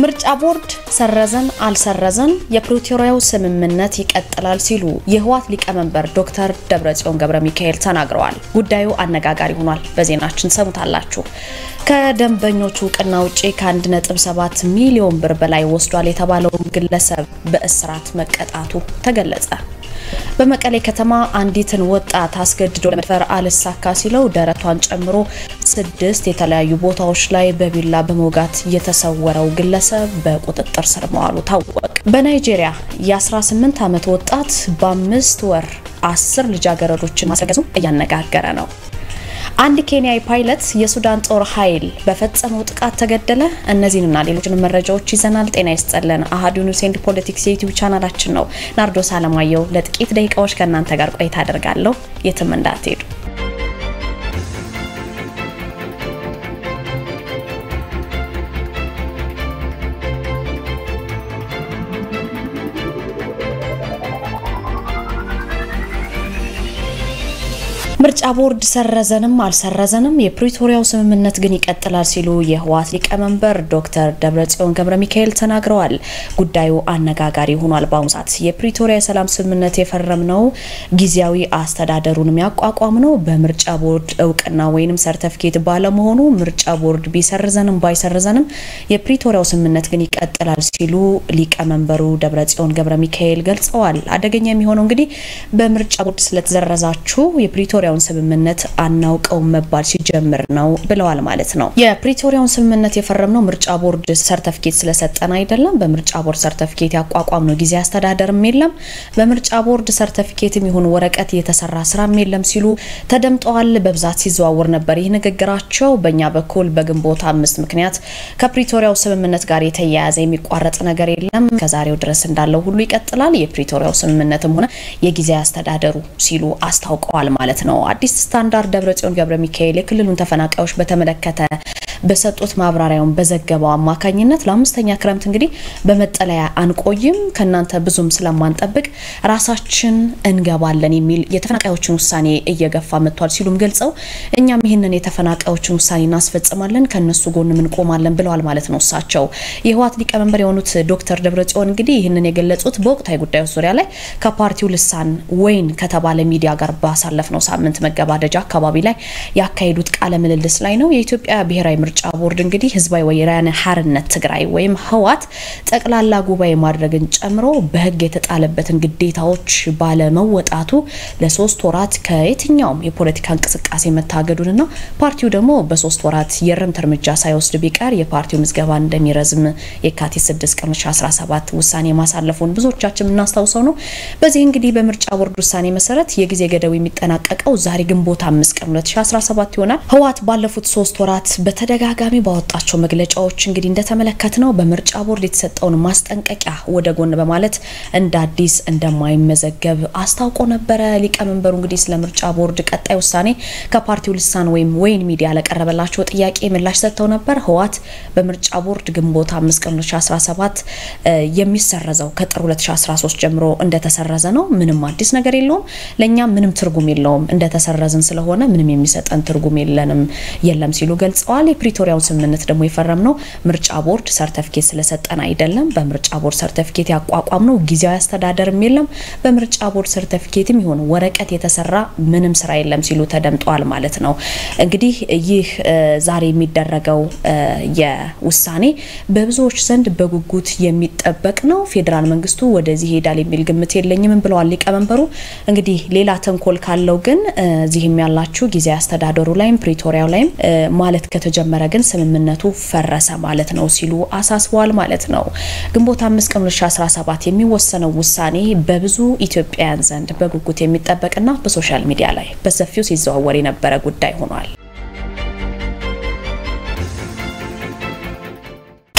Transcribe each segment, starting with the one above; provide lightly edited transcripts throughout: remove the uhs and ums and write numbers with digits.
ምርጫ ቦርድ ሰረዘን አልሰረዘን የፕሪቶሪያው ስምምነት ይቀጥላል ሲሉ የህወሓት ሊቀመንበር ዶክተር ደብረጽዮን ገብረሚካኤል ተናግረዋል። ጉዳዩ አነጋጋሪ ሆኗል። በዜናችን ሰሙታላችሁ። ከደንበኞቹ ቅና ውጪ ከ1.7 ሚሊዮን ብር በላይ ወስዷል የተባለው ግለሰብ በእስራት መቀጣቱ ተገለጸ። በመቀሌ ከተማ አንዲትን ወጣት አስገድዶ ለመድፈር አልሳካ ሲለው ደረቷን ጨምሮ 6 የተለያዩ ቦታዎች ላይ በቢላ በመውጋት የተሰወረው ግለሰብ በቁጥጥር ስር መዋሉ ታወቀ። በናይጄሪያ የ18 ዓመት ወጣት በ5 ወር 10 ልጃገረዶችን ማስረገዙ እያነጋገረ ነው። አንድ ኬንያዊ ፓይለት የሱዳን ጦር ኃይል በፈጸመው ጥቃት ተገደለ። እነዚህንና ሌሎችንም መረጃዎች ይዘናል። ጤና ይስጥልን። አሃዱ ኒውስ ኤንድ ፖለቲክስ የዩቲዩብ ቻናላችን ነው። ናርዶስ አለማየሁ ለጥቂት ደቂቃዎች ከእናንተ ጋር ቆይታ አደርጋለሁ። የትም እንዳትሄዱ። ምርጫ ቦርድ ሰረዘንም አልሰረዘንም የፕሪቶሪያው ስምምነት ግን ይቀጥላል ሲሉ የህወሓት ሊቀመንበር ዶክተር ደብረጽዮን ገብረሚካኤል ተናግረዋል። ጉዳዩ አነጋጋሪ ሆኗል። በአሁኑ ሰዓት የፕሪቶሪያ ሰላም ስምምነት የፈረምነው ጊዜያዊ አስተዳደሩን የሚያቋቋም ነው በምርጫ ቦርድ እውቅና ወይንም ሰርቲፊኬት ባለመሆኑ ምርጫ ቦርድ ቢሰርዘንም ባይሰርዘንም የፕሪቶሪያው ስምምነት ግን ይቀጥላል ሲሉ ሊቀመንበሩ ደብረጽዮን ገብረሚካኤል ገልጸዋል። አደገኛ የሚሆነው እንግዲህ በምርጫ ቦርድ ስለተዘረዛችሁ የፕሪቶሪያው ስምምነት አናውቀው መባል ሲጀምር ነው ብለዋል ማለት ነው። የፕሪቶሪያውን ስምምነት የፈረምነው ምርጫ ቦርድ ሰርቲፊኬት ስለሰጠን አይደለም። በምርጫ ቦርድ ሰርቲፊኬት ያቋቋም ነው ጊዜ አስተዳደርም የለም። በምርጫ ቦርድ ሰርቲፊኬትም ይሁን ወረቀት የተሰራ ስራም የለም ሲሉ ተደምጠዋል። በብዛት ሲዘዋወር ነበር ይህ ንግግራቸው። በእኛ በኩል በግንቦት 5 ምክንያት ከፕሪቶሪያው ስምምነት ጋር የተያያዘ የሚቋረጥ ነገር የለም። ከዛሬው ድረስ እንዳለው ሁሉ ይቀጥላል። የፕሪቶሪያው ስምምነትም ሆነ የጊዜ አስተዳደሩ ሲሉ አስታውቀዋል ማለት ነው። አዲስ ስታንዳርድ ደብረጽዮን ገብረሚካኤል የክልሉን ተፈናቃዮች በተመለከተ በሰጡት ማብራሪያውን በዘገባው አማካኝነት ለአምስተኛ ክረምት እንግዲህ በመጠለያ አንቆይም ከናንተ ብዙም ስለማንጠብቅ ራሳችን እንገባለን የሚል የተፈናቃዮችን ውሳኔ እየገፋ መጥቷል ሲሉም ገልጸው እኛም ይሄንን የተፈናቃዮችን ውሳኔ እናስፈጽማለን ከነሱ ጎን ምን ቆማለን ብለዋል ማለት ነው። እሳቸው የህወሓት ሊቀመንበር የሆኑት ዶክተር ደብረጽዮን እንግዲህ ይሄንን የገለጹት በወቅታዊ ጉዳዮች ዙሪያ ላይ ከፓርቲው ልሳን ወይን ከተባለ ሚዲያ ጋር ባሳለፍነው ሳምንት መገባደጃ አካባቢ ላይ ያካሄዱት ቃለ ምልልስ ላይ ነው። የኢትዮጵያ ብሔራዊ ምርጫ ቦርድ እንግዲህ ህዝባዊ ወያነ ሓርነት ትግራይ ወይም ህወሓት ጠቅላላ ጉባኤ ማድረግን ጨምሮ በህግ የተጣለበትን ግዴታዎች ባለመወጣቱ ለ3 ወራት ከየትኛውም የፖለቲካ እንቅስቃሴ መታገዱንና ፓርቲው ደግሞ በ3 ወራት የርምት እርምጃ ሳይወስድ ቢቀር የፓርቲው ምዝገባ እንደሚረዝም የካቲት 6 ቀን 2017 ውሳኔ ማሳለፉን ብዙዎቻችን እናስታውሰው ነው። በዚህ እንግዲህ በምርጫ ቦርድ ውሳኔ መሰረት የጊዜ ገደቡ የሚጠናቀቀው ዛሬ ግንቦት 5 ቀን 2017 ይሆናል። ህወሓት ባለፉት 3 ወራት በተደጋጋሚ ባወጣቸው መግለጫዎች እንግዲህ እንደተመለከተነው በምርጫ ቦርድ የተሰጠውን ማስጠንቀቂያ ወደ ጎን በማለት እንደ አዲስ እንደማይመዘገብ አስታውቆ ነበር። ሊቀመንበሩ እንግዲህ ስለ ምርጫ ቦርድ ቀጣይ ውሳኔ ከፓርቲው ልሳን ወይን ሚዲያ ለቀረበላቸው ጥያቄ ምላሽ ሰጥተው ነበር። ህወሓት በምርጫ ቦርድ ግንቦት 5 ቀን 2017 የሚሰረዘው ከጥር 2013 ጀምሮ እንደተሰረዘ ነው። ምንም አዲስ ነገር የለውም። ለኛ ምንም ትርጉም የለውም። እንደተሰረዘን ስለሆነ ምንም የሚሰጠን ትርጉም የለም ሲሉ ገልጸዋል። የፕሪቶሪያው ስምምነት ደግሞ የፈረምነው ምርጫ ቦርድ ሰርቲፊኬት ስለሰጠን አይደለም። በምርጫ ቦርድ ሰርቲፊኬት ያቋቋም ነው ጊዜያዊ አስተዳደርም የለም። በምርጫ ቦርድ ሰርቲፊኬትም ይሁን ወረቀት የተሰራ ምንም ስራ የለም ሲሉ ተደምጠዋል ማለት ነው። እንግዲህ ይህ ዛሬ የሚደረገው የውሳኔ በብዙዎች ዘንድ በጉጉት የሚጠበቅ ነው። ፌደራል መንግስቱ ወደዚህ ሄዳል የሚል ግምት የለኝም ብለዋል ሊቀመንበሩ። እንግዲህ ሌላ ተንኮል ካለው ግን እዚህም ያላችሁ ጊዜያዊ አስተዳደሩ ላይም ፕሪቶሪያው ላይም ማለት ከተጀመረ ግን ስምምነቱ ፈረሰ ማለት ነው ሲሉ አሳስበዋል ማለት ነው። ግንቦት 5 ቀን 2017 የሚወሰነው ውሳኔ በብዙ ኢትዮጵያውያን ዘንድ በጉጉት የሚጠበቅና በሶሻል ሚዲያ ላይ በሰፊው ሲዘዋወር የነበረ ጉዳይ ሆኗል።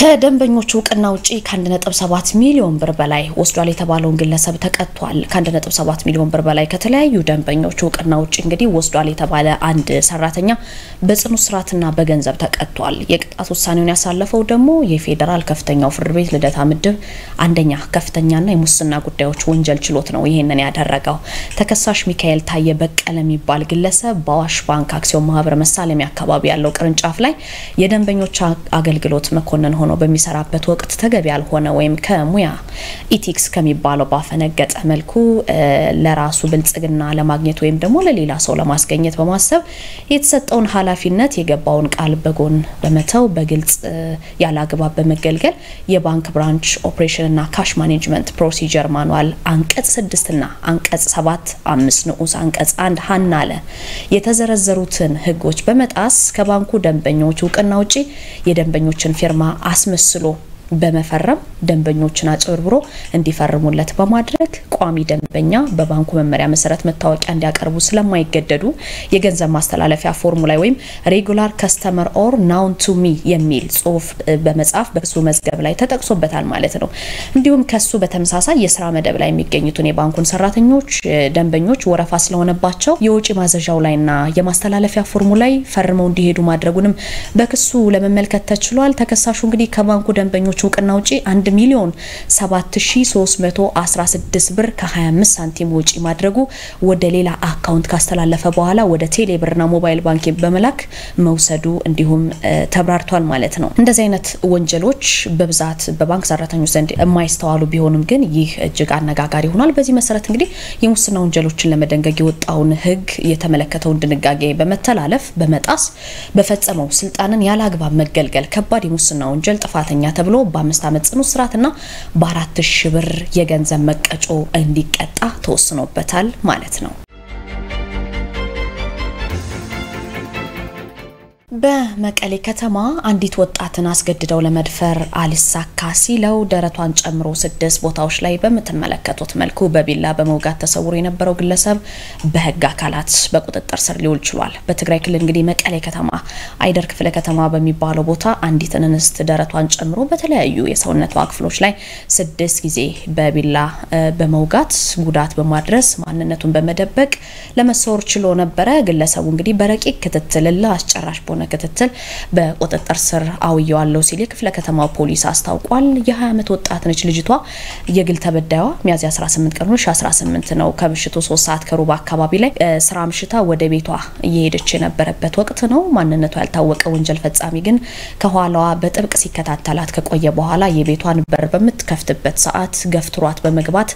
ከደንበኞቹ ቅና ውጪ ከ1.7 ሚሊዮን ብር በላይ ወስዷል የተባለውን ግለሰብ ተቀጥቷል። ከ1.7 ሚሊዮን ብር በላይ ከተለያዩ ደንበኞቹ ቅና ውጪ እንግዲህ ወስዷል የተባለ አንድ ሰራተኛ በጽኑ እስራትና በገንዘብ ተቀጥቷል። የቅጣት ውሳኔውን ያሳለፈው ደግሞ የፌደራል ከፍተኛው ፍርድ ቤት ልደታ ምድብ አንደኛ ከፍተኛና የሙስና ጉዳዮች ወንጀል ችሎት ነው ይሄንን ያደረገው። ተከሳሽ ሚካኤል ታየ በቀለ የሚባል ግለሰብ በአዋሽ ባንክ አክሲዮን ማህበር መሳለሚያ አካባቢ ያለው ቅርንጫፍ ላይ የደንበኞች አገልግሎት መኮንን ሆኖ በሚሰራበት ወቅት ተገቢ ያልሆነ ወይም ከሙያ ኢቲክስ ከሚባለው ባፈነገጠ መልኩ ለራሱ ብልጽግና ለማግኘት ወይም ደግሞ ለሌላ ሰው ለማስገኘት በማሰብ የተሰጠውን ኃላፊነት የገባውን ቃል በጎን በመተው በግልጽ ያላግባብ በመገልገል የባንክ ብራንች ኦፕሬሽን እና ካሽ ማኔጅመንት ፕሮሲጀር ማኑዋል አንቀጽ 6 እና አንቀጽ 7 5 ንዑስ አንቀጽ 1 ሀናለ የተዘረዘሩትን ህጎች በመጣስ ከባንኩ ደንበኞች እውቅና ውጪ የደንበኞችን ፊርማ አስመስሎ በመፈረም ደንበኞችን አጭበርብሮ እንዲፈርሙለት በማድረግ ቋሚ ደንበኛ በባንኩ መመሪያ መሰረት መታወቂያ እንዲያቀርቡ ስለማይገደዱ የገንዘብ ማስተላለፊያ ፎርሙላ ወይም ሬጉላር ከስተመር ኦር ናውን ቱ ሚ የሚል ጽሁፍ በመጻፍ በሱ መዝገብ ላይ ተጠቅሶበታል ማለት ነው። እንዲሁም ከሱ በተመሳሳይ የሥራ መደብ ላይ የሚገኙትን የባንኩን ሰራተኞች ደንበኞች ወረፋ ስለሆነባቸው የውጪ ማዘዣው ላይና የማስተላለፊያ ፎርሙላ ላይ ፈርመው እንዲሄዱ ማድረጉንም በክሱ ለመመልከት ተችሏል። ተከሳሹ እንግዲህ ከባንኩ ደንበኞች እውቅና ውጪ 1,7316 ብር ከ25 ሳንቲም ውጪ ማድረጉ ወደ ሌላ አካውንት ካስተላለፈ በኋላ ወደ ቴሌ ብርና ሞባይል ባንኪንግ በመላክ መውሰዱ እንዲሁም ተብራርቷል ማለት ነው። እንደዚህ አይነት ወንጀሎች በብዛት በባንክ ሰራተኞች ዘንድ የማይስተዋሉ ቢሆንም ግን ይህ እጅግ አነጋጋሪ ሆኗል። በዚህ መሰረት እንግዲህ የሙስና ወንጀሎችን ለመደንገግ የወጣውን ህግ የተመለከተውን ድንጋጌ በመተላለፍ በመጣስ በፈጸመው ስልጣንን ያላግባብ መገልገል ከባድ የሙስና ወንጀል ጥፋተኛ ተብሎ በ5 ዓመት ጽኑ እስራትና በ4000 ብር የገንዘብ መቀጮ እንዲቀጣ ተወስኖበታል ማለት ነው። በመቀሌ ከተማ አንዲት ወጣትን አስገድደው ለመድፈር አልሳካ ሲለው ደረቷን ጨምሮ 6 ቦታዎች ላይ በመተመለከቱት መልኩ በቢላ በመውጋት ተሰውሮ የነበረው ግለሰብ በህግ አካላት በቁጥጥር ስር ሊውል ችሏል። በትግራይ ክልል እንግዲህ መቀሌ ከተማ አይደር ክፍለ ከተማ በሚባለው ቦታ አንዲት እንስት ደረቷን ጨምሮ በተለያዩ የሰውነቷ ክፍሎች ላይ 6 ጊዜ በቢላ በመውጋት ጉዳት በማድረስ ማንነቱን በመደበቅ ለመሰወር ችሎ ነበር። ግለሰቡ እንግዲህ በረቂቅ ክትትል አስጨራሽ ክትትል በቁጥጥር ስር አውየዋለው ሲል የክፍለ ከተማው ፖሊስ አስታውቋል። የ20 ዓመት ወጣት ነች ልጅቷ። የግል ተበዳይዋ ሚያዝያ 18 ቀን 2018 ነው ከምሽቱ 3 ሰዓት ከሩብ አካባቢ ላይ ስራ ምሽታ ወደ ቤቷ እየሄደች የነበረበት ወቅት ነው። ማንነቷ ያልታወቀ ወንጀል ፈጻሚ ግን ከኋላዋ በጥብቅ ሲከታተላት ከቆየ በኋላ የቤቷን በር በመትከፍትበት ሰዓት ገፍትሯት በመግባት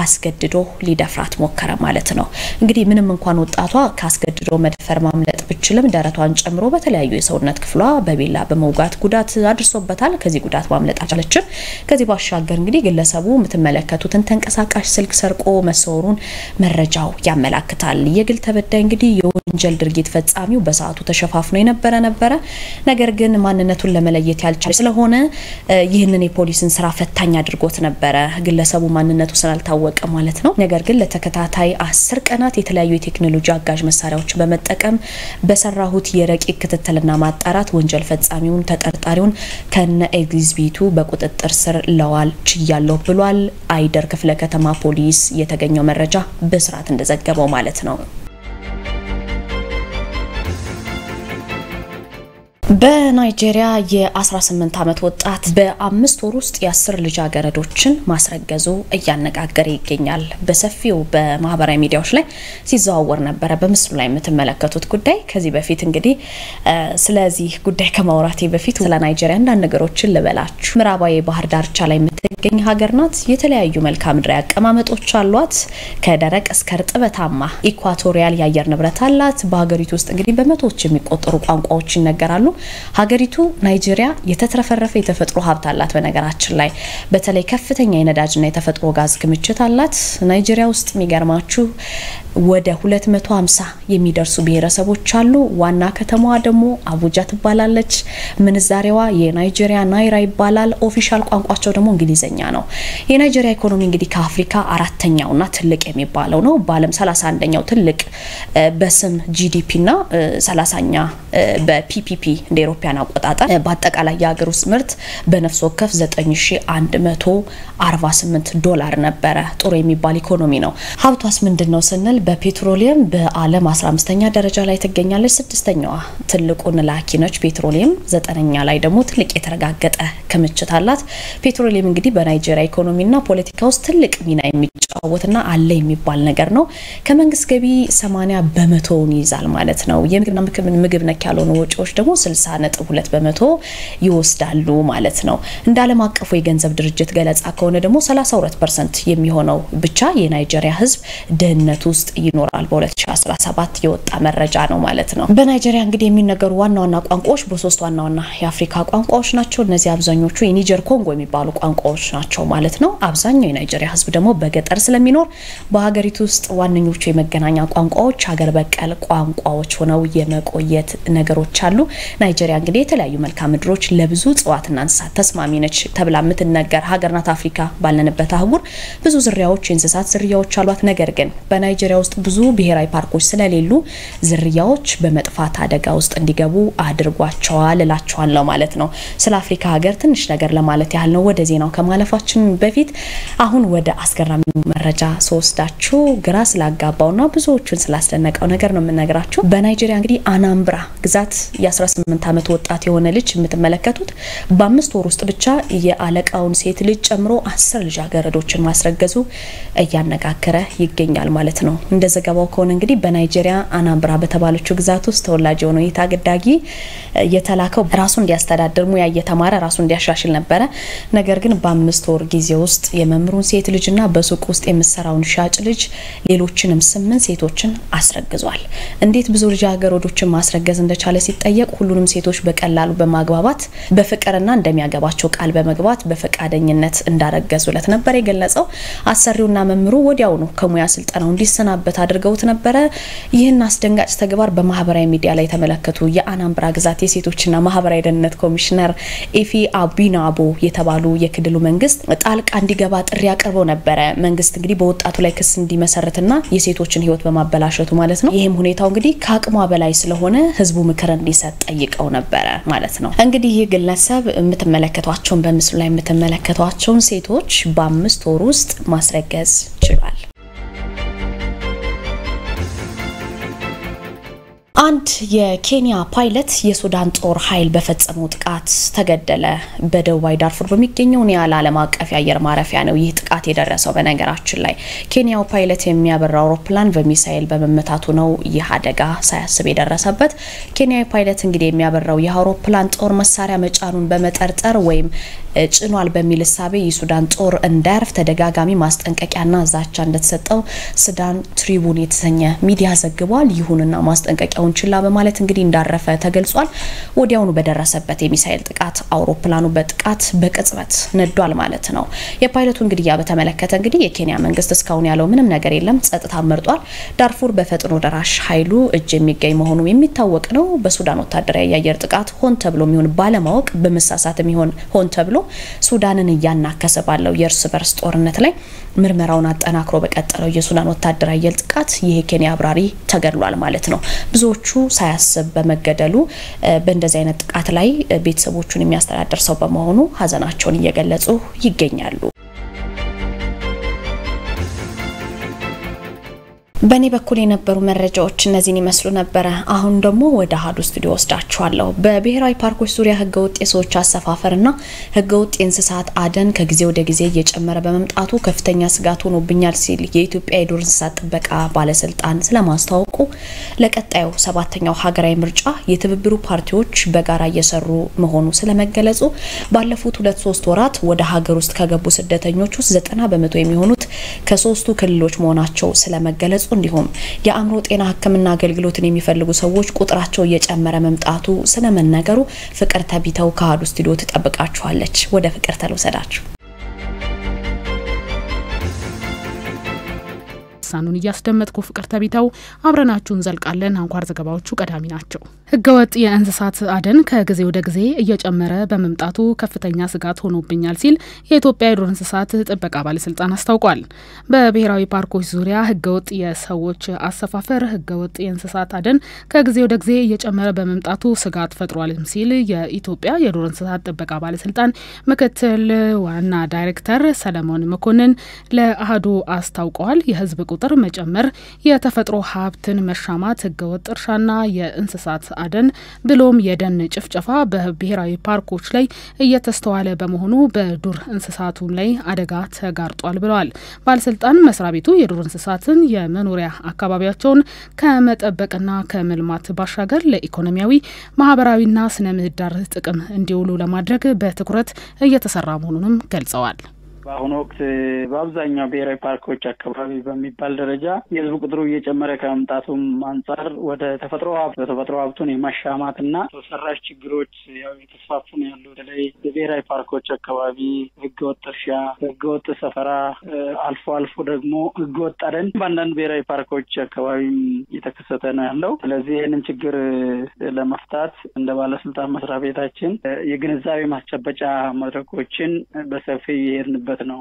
አስገድዶ ሊደፍራት ሞከረ ማለት ነው። እንግዲህ ምንም እንኳን ወጣቷ ካስገድዶ መድፈር ማምለጥ ብችልም ደረቷን ጨምሮ በተለያዩ የሰውነት ክፍሏ በቢላ በመውጋት ጉዳት አድርሶበታል። ከዚህ ጉዳት ማምለጥ አልቻለችም። ከዚህ ባሻገር እንግዲህ ግለሰቡ የምትመለከቱትን ተንቀሳቃሽ ስልክ ሰርቆ መሰወሩን መረጃው ያመላክታል። የግል ተበዳይ እንግዲህ የወንጀል ድርጊት ፈጻሚው በሰዓቱ ተሸፋፍኖ የነበረ ነገር ግን ማንነቱን ለመለየት ያልቻለ ስለሆነ ይህንን የፖሊስን ስራ ፈታኝ አድርጎት ነበር። ግለሰቡ ማንነቱ ስላልታወቀ ማለት ነው። ነገር ግን ለተከታታይ 10 ቀናት የተለያዩ የቴክኖሎጂ አጋዥ መሳሪያዎችን በመጠቀም በሰራሁት የረቂቅ ክትትልና ማጣራት ወንጀል ፈጻሚውን ተጠርጣሪውን ከነ ኤግዚቢቱ በቁጥጥር ስር ለዋል ችያለሁ ብሏል። አይደር ክፍለ ከተማ ፖሊስ የተገኘው መረጃ በስርዓት እንደዘገበው ማለት ነው። በናይጄሪያ የ18 ዓመት ወጣት በ5 ወር ውስጥ የ10 ልጃገረዶችን ማስረገዙ እያነጋገረ ይገኛል። በሰፊው በማህበራዊ ሚዲያዎች ላይ ሲዘዋወር ነበር በምስሉ ላይ የምትመለከቱት ጉዳይ። ከዚህ በፊት እንግዲህ ስለዚህ ጉዳይ ከማውራቴ በፊት ስለ ናይጄሪያ አንዳንድ ነገሮችን ልበላችሁ። ምዕራባዊ ባህር ዳርቻ ላይ የምትገኝ ሀገር ናት። የተለያዩ መልክዓ ምድራዊ አቀማመጦች አሏት። ከደረቅ እስከ እርጥበታማ ኢኳቶሪያል የአየር ንብረት አላት። በሀገሪቱ ውስጥ እንግዲህ በመቶዎች የሚቆጠሩ ቋንቋዎች ይነገራሉ። ሀገሪቱ ናይጄሪያ የተትረፈረፈ የተፈጥሮ ሀብት አላት። በነገራችን ላይ በተለይ ከፍተኛ የነዳጅና የተፈጥሮ ጋዝ ክምችት አላት። ናይጄሪያ ውስጥ የሚገርማችሁ ወደ 250 የሚደርሱ ብሔረሰቦች አሉ። ዋና ከተማዋ ደግሞ አቡጃ ትባላለች። ምንዛሬዋ የናይጄሪያ ናይራ ይባላል። ኦፊሻል ቋንቋቸው ደግሞ እንግሊዘኛ ነው። የናይጄሪያ ኢኮኖሚ እንግዲህ ከአፍሪካ አራተኛውና ትልቅ የሚባለው ነው። በዓለም 31ኛው ትልቅ በስም ጂዲፒና 30ኛ በፒፒፒ እንደ ኢሮፒያን አቆጣጠር በአጠቃላይ የሀገር ውስጥ ምርት በነፍስ ወከፍ $9,148 ዶላር ነበረ። ጥሩ የሚባል ኢኮኖሚ ነው። ሀብቷስ ምንድነው ስንል በፔትሮሊየም በዓለም 15ኛ ደረጃ ላይ ትገኛለች። 6ኛዋ ትልቁን ላኪ ነች ፔትሮሊየም። 9ኛ ላይ ደግሞ ትልቅ የተረጋገጠ ክምችት አላት። ፔትሮሊየም እንግዲህ በናይጄሪያ ኢኮኖሚና ፖለቲካ ውስጥ ትልቅ ሚና የሚጫወትና አለ የሚባል ነገር ነው። ከመንግስት ገቢ 80% ይይዛል ማለት ነው። ምግብ ነክ ያልሆኑ ወጪዎች ደግሞ 60.2% ይወስዳሉ ማለት ነው። እንደ ዓለም አቀፉ የገንዘብ ድርጅት ገለጻ ከሆነ ደግሞ 32% የሚሆነው ብቻ የናይጄሪያ ህዝብ ድህነት ውስጥ ይኖራል በ2017 የወጣ መረጃ ነው ማለት ነው። በናይጄሪያ እንግዲህ የሚነገሩ ዋና ቋንቋዎች በሶስት ዋና የአፍሪካ ቋንቋዎች ናቸው። እነዚህ አብዛኞቹ የኒጀር ኮንጎ የሚባሉ ቋንቋዎች ናቸው ማለት ነው። አብዛኛው የናይጄሪያ ህዝብ ደግሞ በገጠር ስለሚኖር በሀገሪቱ ውስጥ ዋነኞቹ የመገናኛ ቋንቋዎች ሀገር በቀል ቋንቋዎች ሆነው የመቆየት ነገሮች አሉ። ናይጄሪያ እንግዲህ የተለያዩ መልክዓ ምድሮች ለብዙ እጽዋትና እንስሳት ተስማሚ ነች ተብላ የምትነገር ሀገር ናት። አፍሪካ ባለንበት አህጉር ብዙ ዝርያዎች የእንስሳት ዝርያዎች አሏት። ነገር ግን በናይጄሪያ ውስጥ ብዙ ብሔራዊ ፓርኮች ስለሌሉ ዝርያዎች በመጥፋት አደጋ ውስጥ እንዲገቡ አድርጓቸዋል እላቸዋለሁ ማለት ነው። ስለ አፍሪካ ሀገር ትንሽ ነገር ለማለት ያህል ነው። ወደ ዜናው ከማለፋችን በፊት አሁን ወደ አስገራሚው መረጃ ሶስታችሁ ግራ ስላጋባውና ብዙዎቹን ስላስደነቀው ነገር ነው የምነግራችሁ። በናይጄሪያ እንግዲህ አናምብራ ግዛት የ18 ዓመት ወጣት የሆነ ልጅ የምትመለከቱት በ5 ወር ውስጥ ብቻ የአለቃውን ሴት ልጅ ጨምሮ 10 ልጃገረዶችን ማስረገዙ እያነጋገረ ይገኛል ማለት ነው። እንደ ዘገባው ከሆነ እንግዲህ በናይጄሪያ አናምብራ በተባለችው ግዛት ውስጥ ተወላጅ የሆነው የታገዳጊ የተላከው ራሱ እንዲያስተዳድር ሙያ እየተማረ ራሱ እንዲያሻሽል ነበር። ነገር ግን በ5 ወር ጊዜ ውስጥ የመምሩን ሴት ልጅና በሱቅ ውስጥ የምሰራውን ሻጭ ልጅ ሌሎችንም 8 ሴቶችን አስረግዟል። እንዴት ብዙ ልጃገረዶችን ማስረገዝ እንደቻለ ሲጠየቅ ሁሉንም ሴቶች በቀላሉ በማግባባት በፍቅርና እንደሚያገባቸው ቃል በመግባት በፈቃደኝነት እንዳረገዙለት ነበር የገለጸው። አሰሪውና መምሩ ወዲያውኑ ከሙያ ስልጠናው እንዲሰናበት አድርገውት ነበር። ይህን አስደንጋጭ ተግባር በማህበራዊ ሚዲያ ላይ ተመለከቱ የአናምብራ ግዛት የሴቶችና ማህበራዊ ደህንነት ኮሚሽነር ኢፊ አቢናቦ የተባሉ የክልሉ መንግስት ጣልቃ እንዲገባ ጥሪ አቅርበው ነበር። መንግስት እንግዲህ በወጣቱ ላይ ክስ እንዲመሰርትና የሴቶችን ህይወት በማበላሸቱ ማለት ነው። ይሄም ሁኔታው እንግዲህ ከአቅሟ በላይ ስለሆነ ህዝቡ ምክር እንዲሰጥ ጠይቀው ነበር ማለት ነው። እንግዲህ ይህ ግለሰብ የምትመለከቷቸውን በምስሉ ላይ የምትመለከቷቸውን ሴቶች በ5 ወር ውስጥ ማስረገዝ ችሏል። አንድ የኬንያ ፓይለት የሱዳን ጦር ኃይል በፈጸመው ጥቃት ተገደለ። በደቡባዊ ዳርፉር በሚገኘው ኒያላ ዓለም አቀፍ የአየር ማረፊያ ነው ይህ ጥቃት የደረሰው። በነገራችን ላይ ኬንያው ፓይለት የሚያበራው አውሮፕላን በሚሳኤል በመመታቱ ነው ይህ አደጋ ሳያስብ የደረሰበት። ኬንያዊ ፓይለት እንግዲህ የሚያበራው የአውሮፕላን ጦር መሳሪያ መጫኑን በመጠርጠር ወይም ጭኗል በሚል ሐሳብ የሱዳን ጦር እንዳያርፍ ተደጋጋሚ ማስጠንቀቂያና ዛቻ እንደተሰጠው ሱዳን ትሪቡን የተሰኘ ሚዲያ ዘግቧል። ይሁንና ማስጠንቀቂያውን ችላ በማለት እንግዲህ እንዳረፈ ተገልጿል። ወዲያውኑ በደረሰበት የሚሳኤል ጥቃት አውሮፕላኑ በጥቃት በቅጽበት ነዷል ማለት ነው። የፓይለቱ እንግዲህ በተመለከተ እንግዲህ የኬንያ መንግስት እስካሁን ያለው ምንም ነገር የለም፣ ጸጥታ መርጧል። ዳርፉር በፈጥኖ ደራሽ ኃይሉ እጅ የሚገኝ መሆኑ የሚታወቅ ነው። በሱዳን ወታደራዊ የአየር ጥቃት ሆን ተብሎ የሚሆን ባለማወቅ በመሳሳት የሚሆን ሆን ተብሎ ሱዳንን እያናከሰ ባለው የእርስ በርስ ጦርነት ላይ ምርመራውን አጠናክሮ በቀጠለው የሱዳን ወታደራዊ የአየር ጥቃት የኬንያ አብራሪ ተገድሏል ማለት ነው። ብዙዎቹ ሳያስብ በመገደሉ በእንደዚህ አይነት ጥቃት ላይ ቤተሰቦቹን የሚያስተዳድር ሰው በመሆኑ ሀዘናቸውን እየገለጹ ይገኛሉ። በኔ በኩል የነበሩ መረጃዎች እነዚህን ይመስሉ ነበር። አሁን ደግሞ ወደ አሃዱ ስቱዲዮ ወስዳችኋለሁ። በብሔራዊ ፓርኮች ዙሪያ ህገወጥ የሰዎች አሰፋፈርና ህገወጥ የእንስሳት አደን ከጊዜ ወደ ጊዜ እየጨመረ በመምጣቱ ከፍተኛ ስጋት ሆኖብኛል ሲል የኢትዮጵያ የዱር እንስሳት ጥበቃ ባለስልጣን ስለማስታወቁ፣ ለቀጣዩ 7ኛው ሀገራዊ ምርጫ የትብብሩ ፓርቲዎች በጋራ እየሰሩ መሆኑ ስለመገለጹ፣ ባለፉት 2-3 ወራት ወደ ሀገር ውስጥ ከገቡ ስደተኞች ውስጥ 90% የሚሆኑት ከ3ቱ ክልሎች መሆናቸው ስለመገለጹ፣ እንዲሁም የአእምሮ ጤና ህክምና አገልግሎትን የሚፈልጉ ሰዎች ቁጥራቸው እየጨመረ መምጣቱ ስለመነገሩ ፍቅር ተቢተው ከአሃዱ ስቱዲዮ ተጠብቃችኋለች። ወደ ፍቅር ተልወሰዳችሁ። ሳኑን ያስደመጥኩ ፍቅር ተቢተው አብረናችሁን ዘልቃለን። አንኳር ዘገባዎቹ ቀዳሚ ናቸው። ህገወጥ የእንስሳት አደን ከጊዜ ወደ ጊዜ እየጨመረ በመምጣቱ ከፍተኛ ስጋት ሆኖብኛል ሲል የኢትዮጵያ የዱር እንስሳት ጥበቃ ባለስልጣን አስታውቋል። በብሔራዊ ፓርኮች ዙሪያ ህገወጥ የሰዎች አሰፋፈር፣ ህገወጥ የእንስሳት አደን ከጊዜ ወደ ጊዜ እየጨመረ በመምጣቱ ስጋት ፈጥሯል ሲል የኢትዮጵያ የዱር እንስሳት ጥበቃ ባለስልጣን ምክትል ዋና ዳይሬክተር ሰለሞን መኮንን ለአሃዱ አስታውቀዋል። የህዝብ ቁጥር መጨመር፣ የተፈጥሮ ሀብትን መሻማት፣ ህገወጥ እርሻና የእንስሳት አደን ብሎም የደን ጭፍጨፋ በብሔራዊ ፓርኮች ላይ እየተስተዋለ በመሆኑ በዱር እንስሳቱም ላይ አደጋ ተጋርጧል ብለዋል። ባለስልጣን መስሪያ ቤቱ የዱር እንስሳትን የመኖሪያ አካባቢያቸውን ከመጠበቅና ከመልማት ባሻገር ለኢኮኖሚያዊ ማህበራዊና ስነ ምህዳር ጥቅም እንዲውሉ ለማድረግ በትኩረት እየተሰራ መሆኑንም ገልጸዋል። በአሁኑ ወቅት በአብዛኛው ብሔራዊ ፓርኮች አካባቢ በሚባል ደረጃ የህዝብ ቁጥሩ እየጨመረ ከመምጣቱም አንጻር ወደ ተፈጥሮ ሀብቱን የማሻማትና ሰው ሰራሽ ችግሮች የተስፋፉ ነው ያሉ። በተለይ በብሔራዊ ፓርኮች አካባቢ ህገወጥ እርሻ፣ ህገወጥ ሰፈራ፣ አልፎ ደግሞ ህገወጥ አደን በአንዳንድ ብሔራዊ ፓርኮች አካባቢም እየተከሰተ ነው ያለው። ስለዚህ ይህንን ችግር ለመፍታት እንደ ባለስልጣን መስሪያ ቤታችን የግንዛቤ ማስጨበጫ መድረኮችን በሰፊ የሄድንበት ነው።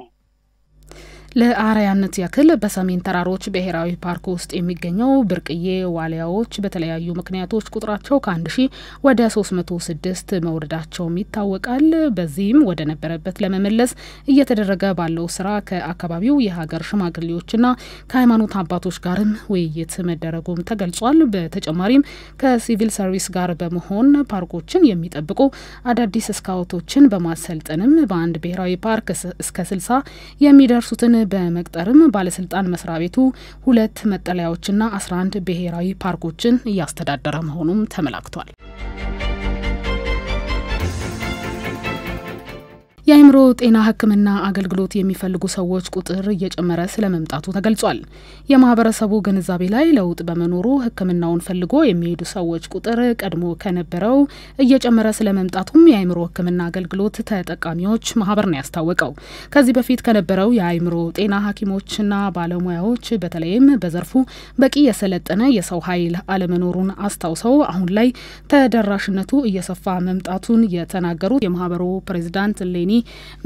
ለአርአያነት ያክል በሰሜን ተራሮች ብሔራዊ ፓርክ ውስጥ የሚገኘው ብርቅዬ ዋሊያዎች በተለያዩ ምክንያቶች ቁጥራቸው ከ1000 ወደ 306 መውረዳቸው ይታወቃል። በዚህም ወደ ነበረበት ለመመለስ እየተደረገ ባለው ስራ ከአካባቢው የሀገር ሽማግሌዎችና ከሃይማኖት አባቶች ጋርም ውይይት መደረጉም ተገልጿል። በተጨማሪም ከሲቪል ሰርቪስ ጋር በመሆን ፓርኮችን የሚጠብቁ አዳዲስ ስካውቶችን በማሰልጠንም በአንድ ብሔራዊ ፓርክ እስከ 60 የሚደርሱትን በመቅጠርም ባለስልጣን መስሪያ ቤቱ 2 መጠለያዎችና 11 ብሔራዊ ፓርኮችን እያስተዳደረ መሆኑም ተመላክቷል። የአእምሮ ጤና ሕክምና አገልግሎት የሚፈልጉ ሰዎች ቁጥር እየጨመረ ስለመምጣቱ ተገልጿል። የማህበረሰቡ ግንዛቤ ላይ ለውጥ በመኖሩ ሕክምናውን ፈልጎ የሚሄዱ ሰዎች ቁጥር ቀድሞ ከነበረው እየጨመረ ስለመምጣቱም የአእምሮ ሕክምና አገልግሎት ተጠቃሚዎች ማህበር ነው ያስታወቀው። ከዚህ በፊት ከነበረው የአእምሮ ጤና ሐኪሞችና ባለሙያዎች በተለይም በዘርፉ በቂ የሰለጠነ የሰው ኃይል አለመኖሩን አስታውሰው አሁን ላይ ተደራሽነቱ እየሰፋ መምጣቱን የተናገሩት የማህበሩ ፕሬዝዳንት ሌኒ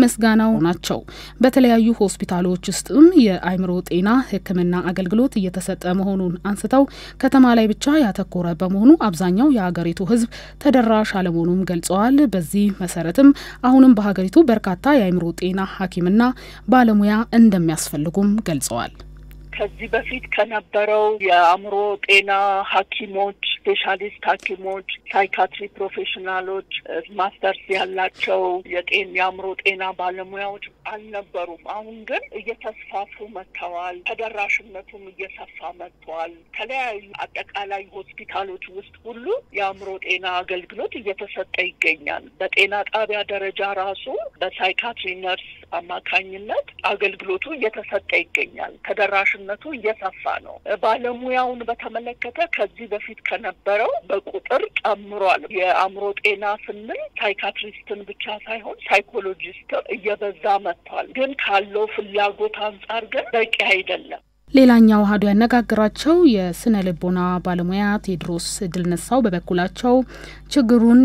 መስጋናው ናቸው። በተለያዩ ሆስፒታሎች ውስጥም የአእምሮ ጤና ሕክምና አገልግሎት እየተሰጠ መሆኑን አንስተው ከተማ ላይ ብቻ ያተኮረ በመሆኑ አብዛኛው የሀገሪቱ ህዝብ ተደራሽ አለመሆኑን ገልጸዋል። በዚህ መሰረትም አሁንም በሀገሪቱ በርካታ የአእምሮ ጤና ሐኪምና ባለሙያ እንደሚያስፈልጉም ገልጸዋል። ከዚህ በፊት ከነበረው የአእምሮ ጤና ሐኪሞች፣ ስፔሻሊስት ሐኪሞች፣ ሳይካትሪ ፕሮፌሽናሎች፣ ማስተርስ ያላቸው የአእምሮ ጤና ባለሙያዎች አልነበሩም። አሁን ግን እየተስፋፉ መጥተዋል። ተደራሽነቱም እየሰፋ መጥቷል። ከተለያዩ አጠቃላይ ሆስፒታሎች ውስጥ ሁሉ የአእምሮ ጤና አገልግሎት እየተሰጠ ይገኛል። በጤና ጣቢያ ደረጃ ራሱ በሳይካትሪ ነርስ አማካኝነት አገልግሎቱ እየተሰጠ ይገኛል። ተደራሽነቱ እየሰፋ ነው። ባለሙያውን በተመለከተ ከዚህ በፊት ከነበረው በቁጥር ጨምሯል። የአእምሮ ጤና ስንል ሳይካትሪስትን ብቻ ሳይሆን ሳይኮሎጂስት እየበዛ መጥቷል። ግን ካለው ፍላጎት አንጻር ግን በቂ አይደለም። ሌላኛው ሀዱ ያነጋግራቸው የስነ ልቦና ባለሙያ ቴድሮስ ድልነሳው በበኩላቸው ችግሩን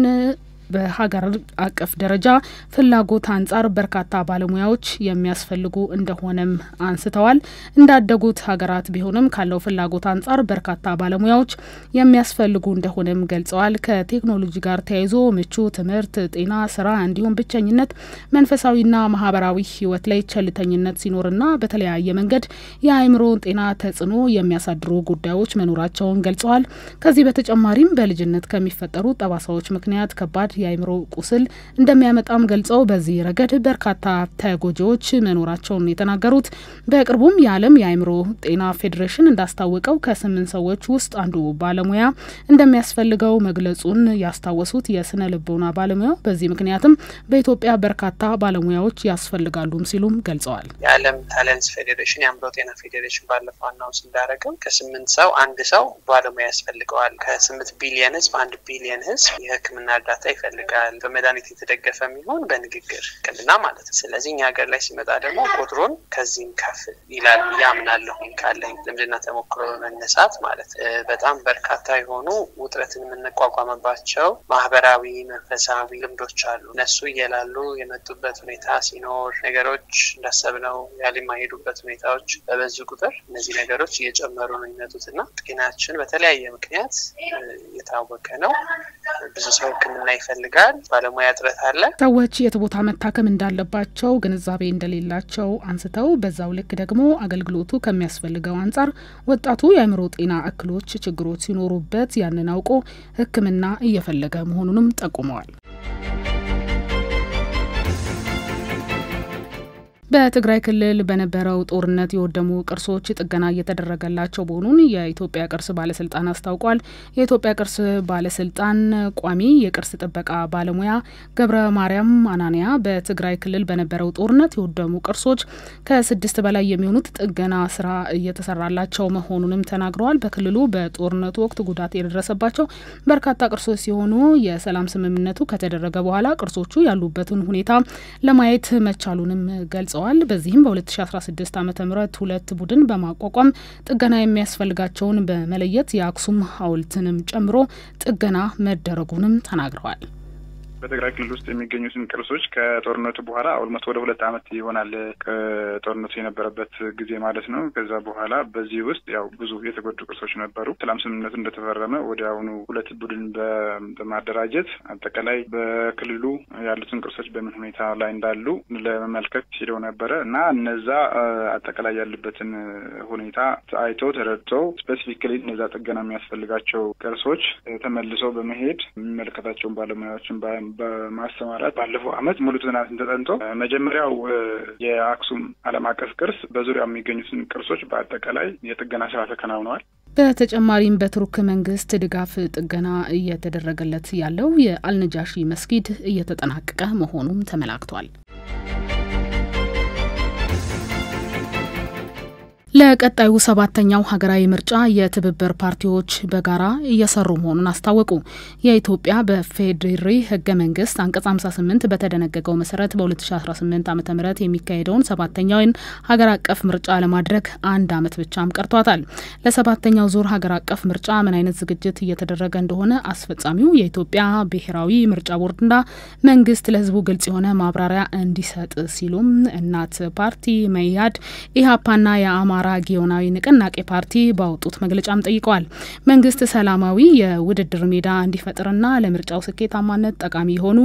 በሀገር አቀፍ ደረጃ ፍላጎት አንጻር በርካታ ባለሙያዎች የሚያስፈልጉ እንደሆነም አንስተዋል። እንዳደጉት ሀገራት ቢሆንም ካለው ፍላጎት አንጻር በርካታ ባለሙያዎች የሚያስፈልጉ እንደሆነም ገልጸዋል። ከቴክኖሎጂ ጋር ተያይዞ ምቹ ትምህርት፣ ጤና፣ ስራ እንዲሁም ብቸኝነት፣ መንፈሳዊና ማህበራዊ ህይወት ላይ ቸልተኝነት ሲኖርና በተለያየ መንገድ የአእምሮ ጤና ተጽዕኖ የሚያሳድሩ ጉዳዮች መኖራቸውን ገልጸዋል። ከዚህ በተጨማሪም በልጅነት ከሚፈጠሩ ጠባሳዎች ምክንያት ከባድ የአእምሮ ቁስል እንደሚያመጣም ገልጸው በዚህ ረገድ በርካታ ተጎጂዎች መኖራቸውን የተናገሩት በቅርቡም የዓለም የአእምሮ ጤና ፌዴሬሽን እንዳስታወቀው ከ8 ሰዎች ውስጥ አንዱ ባለሙያ እንደሚያስፈልገው መግለጹን ያስታወሱት የስነ ልቦና ባለሙያው በዚህ ምክንያትም በኢትዮጵያ በርካታ ባለሙያዎች ያስፈልጋሉም ሲሉም ገልጸዋል። የዓለም ታለንት ፌዴሬሽን የአእምሮ ጤና ፌዴሬሽን ባለፈው አናውንስ እንዳደረገው ከ8 ሰው አንድ ሰው ባለሙያ ያስፈልገዋል። ከ8 ቢሊየን ህዝብ 1 ቢሊየን ህዝብ የሕክምና እርዳታ ይፈልጋል። በመድኃኒት የተደገፈ የሚሆን በንግግር ሕክምና ማለት ነው። ስለዚህ እኛ ሀገር ላይ ሲመጣ ደግሞ ቁጥሩን ከዚህም ከፍ ይላል ያምናለሁ ካለኝ ልምድና ተሞክሮ በመነሳት ማለት በጣም በርካታ የሆኑ ውጥረትን የምንቋቋምባቸው ማህበራዊ መንፈሳዊ ልምዶች አሉ። እነሱ እየላሉ የመጡበት ሁኔታ ሲኖር ነገሮች እንዳሰብነው ያለማይሄዱበት ሁኔታዎች በበዙ ቁጥር እነዚህ ነገሮች እየጨመሩ ነው የሚመጡትና ጤናችን በተለያየ ምክንያት የታወቀ ነው። ብዙ ሰው ሕክምና ያስፈልጋል። ባለሙያ እጥረት አለ። ሰዎች የት ቦታ መታከም እንዳለባቸው ግንዛቤ እንደሌላቸው አንስተው በዛው ልክ ደግሞ አገልግሎቱ ከሚያስፈልገው አንጻር ወጣቱ የአእምሮ ጤና እክሎች ችግሮች ሲኖሩበት ያንን አውቆ ሕክምና እየፈለገ መሆኑንም ጠቁመዋል። በትግራይ ክልል በነበረው ጦርነት የወደሙ ቅርሶች ጥገና እየተደረገላቸው መሆኑን የኢትዮጵያ ቅርስ ባለስልጣን አስታውቋል። የኢትዮጵያ ቅርስ ባለስልጣን ቋሚ የቅርስ ጥበቃ ባለሙያ ገብረ ማርያም አናንያ በትግራይ ክልል በነበረው ጦርነት የወደሙ ቅርሶች ከ6 በላይ የሚሆኑት ጥገና ስራ እየተሰራላቸው መሆኑንም ተናግረዋል። በክልሉ በጦርነቱ ወቅት ጉዳት የደረሰባቸው በርካታ ቅርሶች ሲሆኑ የሰላም ስምምነቱ ከተደረገ በኋላ ቅርሶቹ ያሉበትን ሁኔታ ለማየት መቻሉንም ገልጸዋል። በዚህም በ2016 ዓ.ም ሁለት ቡድን በማቋቋም ጥገና የሚያስፈልጋቸውን በመለየት የአክሱም ሐውልትንም ጨምሮ ጥገና መደረጉንም ተናግረዋል። በትግራይ ክልል ውስጥ የሚገኙትን ቅርሶች ከጦርነቱ በኋላ ኦልሞስት ወደ 2 ዓመት ይሆናል ከጦርነቱ የነበረበት ጊዜ ማለት ነው። ከዛ በኋላ በዚህ ውስጥ ያው ብዙ የተጎዱ ቅርሶች ነበሩ። ሰላም ስምምነቱ እንደተፈረመ ወዲያውኑ ሁለት ቡድን በማደራጀት አጠቃላይ በክልሉ ያሉትን ቅርሶች በምን ሁኔታ ላይ እንዳሉ ለመመልከት ሄደው ነበረ እና እነዛ አጠቃላይ ያሉበትን ሁኔታ አይቶ ተረድቶ ስፔሲፊካሊ እነዛ ጥገና የሚያስፈልጋቸው ቅርሶች ተመልሰው በመሄድ የሚመለከታቸውን ባለሙያዎችን በማስተማራት ባለፈው አመት ሙሉ ጥናትን ተጠንቶ መጀመሪያው የአክሱም ዓለም አቀፍ ቅርስ በዙሪያው የሚገኙትን ቅርሶች በአጠቃላይ የጥገና ስራ ተከናውነዋል። በተጨማሪም በቱርክ መንግስት ድጋፍ ጥገና እየተደረገለት ያለው የአልነጃሺ መስጊድ እየተጠናቀቀ መሆኑም ተመላክቷል። ለቀጣዩ 7ኛው ሀገራዊ ምርጫ የትብብር ፓርቲዎች በጋራ እየሰሩ መሆኑን አስታወቁ። የኢትዮጵያ በፌዴራል ህገ መንግስት አንቀጽ 58 በተደነገገው መሰረት በ2018 ዓ.ም የሚካሄደውን 7ኛውን ሀገር አቀፍ ምርጫ ለማድረግ 1 ዓመት ብቻም ቀርቷታል። ለ7ኛው ዙር ሀገር አቀፍ ምርጫ ምን አይነት ዝግጅት እየተደረገ እንደሆነ አስፈጻሚው የኢትዮጵያ ብሔራዊ ምርጫ ቦርድና መንግስት ለህዝቡ ግልጽ የሆነ ማብራሪያ እንዲሰጥ ሲሉም እናት ፓርቲ፣ መኢአድ፣ ኢሃፓና የአማራ ጊዮናዊ ንቅናቄ ፓርቲ ባወጡት መግለጫም ጠይቀዋል። መንግስት ሰላማዊ የውድድር ሜዳ እንዲፈጥርና ለምርጫው ስኬታማነት ጠቃሚ የሆኑ